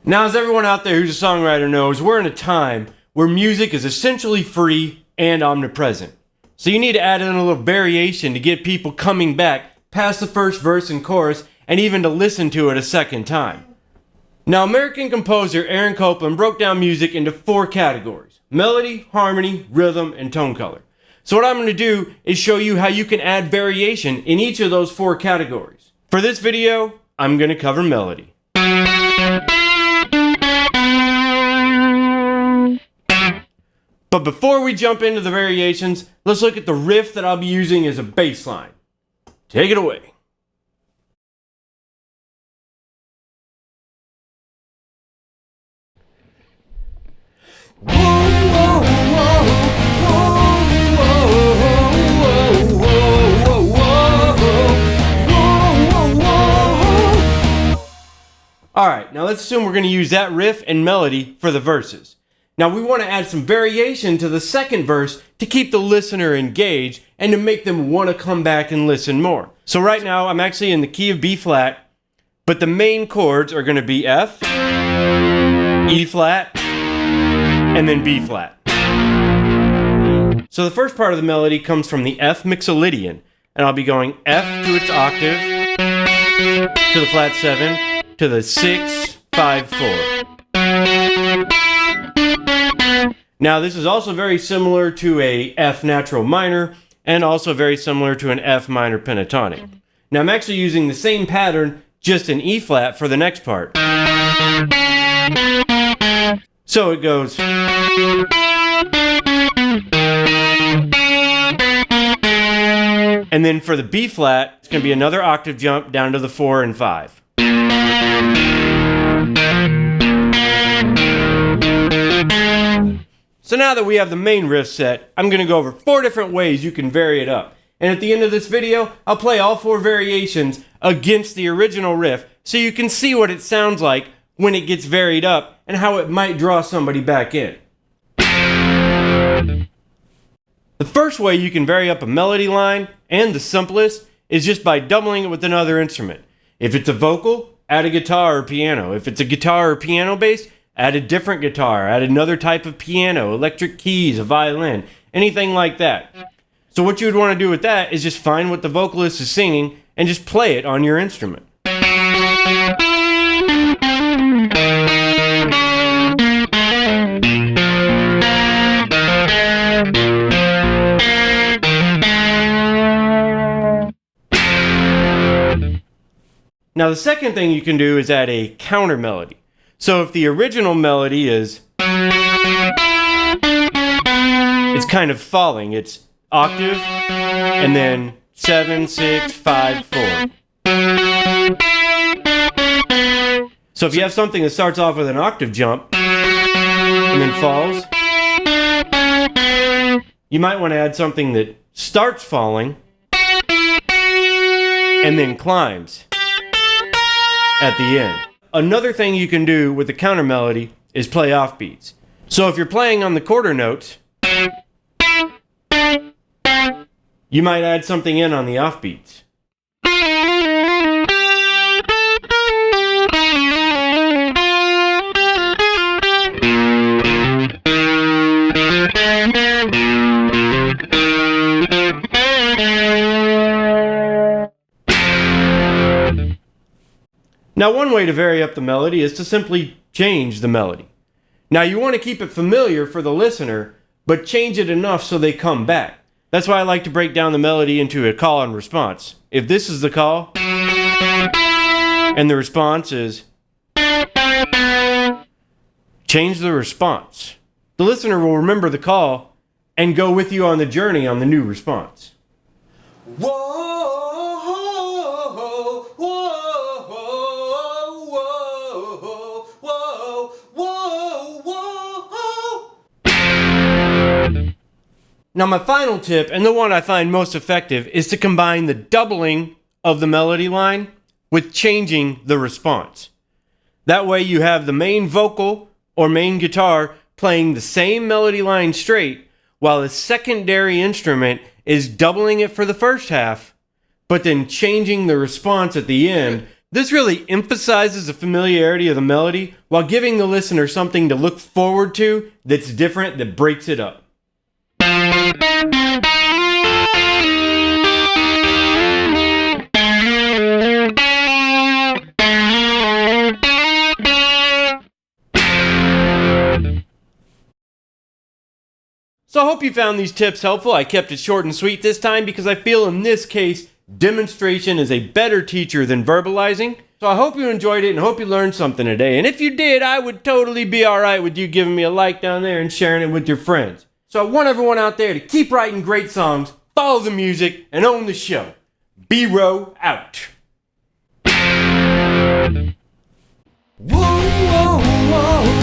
Now, as everyone out there who's a songwriter knows, we're in a time where music is essentially free and omnipresent. So you need to add in a little variation to get people coming back past the first verse and chorus and even to listen to it a second time. Now, American composer Aaron Copland broke down music into 4 categories: melody, harmony, rhythm, and tone color. So what I'm going to do is show you how you can add variation in each of those 4 categories. For this video, I'm going to cover melody. But before we jump into the variations, let's look at the riff that I'll be using as a bass line. Take it away. Alright, now let's assume we're going to use that riff and melody for the verses. Now we want to add some variation to the second verse to keep the listener engaged and to make them want to come back and listen more. So right now I'm actually in the key of B flat, but the main chords are going to be F, E flat, and then B flat. So the first part of the melody comes from the F mixolydian, and I'll be going F to its octave, to the flat 7, to the 6, 5, 4. Now this is also very similar to a F natural minor and also very similar to an F minor pentatonic. Now I'm actually using the same pattern just in E flat for the next part. So it goes. And then for the B flat, it's going to be another octave jump down to the 4 and 5. So now that we have the main riff set, I'm going to go over 4 different ways you can vary it up. And at the end of this video, I'll play all 4 variations against the original riff so you can see what it sounds like when it gets varied up and how it might draw somebody back in. The first way you can vary up a melody line, and the simplest, is just by doubling it with another instrument. If it's a vocal, add a guitar or piano. If it's a guitar or piano bass, add a different guitar, add another type of piano, electric keys, a violin, anything like that. So what you would want to do with that is just find what the vocalist is singing and just play it on your instrument. Now the second thing you can do is add a counter melody. So if the original melody is, it's kind of falling. It's octave, and then 7, 6, 5, 4. So if you have something that starts off with an octave jump, and then falls, you might want to add something that starts falling, and then climbs at the end. Another thing you can do with the counter melody is play offbeats. So if you're playing on the quarter notes, you might add something in on the offbeats. Now one way to vary up the melody is to simply change the melody. Now you want to keep it familiar for the listener, but change it enough so they come back. That's why I like to break down the melody into a call and response. If this is the call, and the response is, change the response. The listener will remember the call and go with you on the journey on the new response. Whoa! Now my final tip, and the one I find most effective, is to combine the doubling of the melody line with changing the response. That way you have the main vocal or main guitar playing the same melody line straight, while a secondary instrument is doubling it for the first half, but then changing the response at the end. This really emphasizes the familiarity of the melody while giving the listener something to look forward to that's different, that breaks it up. So I hope you found these tips helpful. I kept it short and sweet this time because I feel in this case, demonstration is a better teacher than verbalizing. So I hope you enjoyed it and hope you learned something today. And if you did, I would totally be alright with you giving me a like down there and sharing it with your friends. So I want everyone out there to keep writing great songs, follow the music, and own the show. B-Row out. Whoa, whoa, whoa.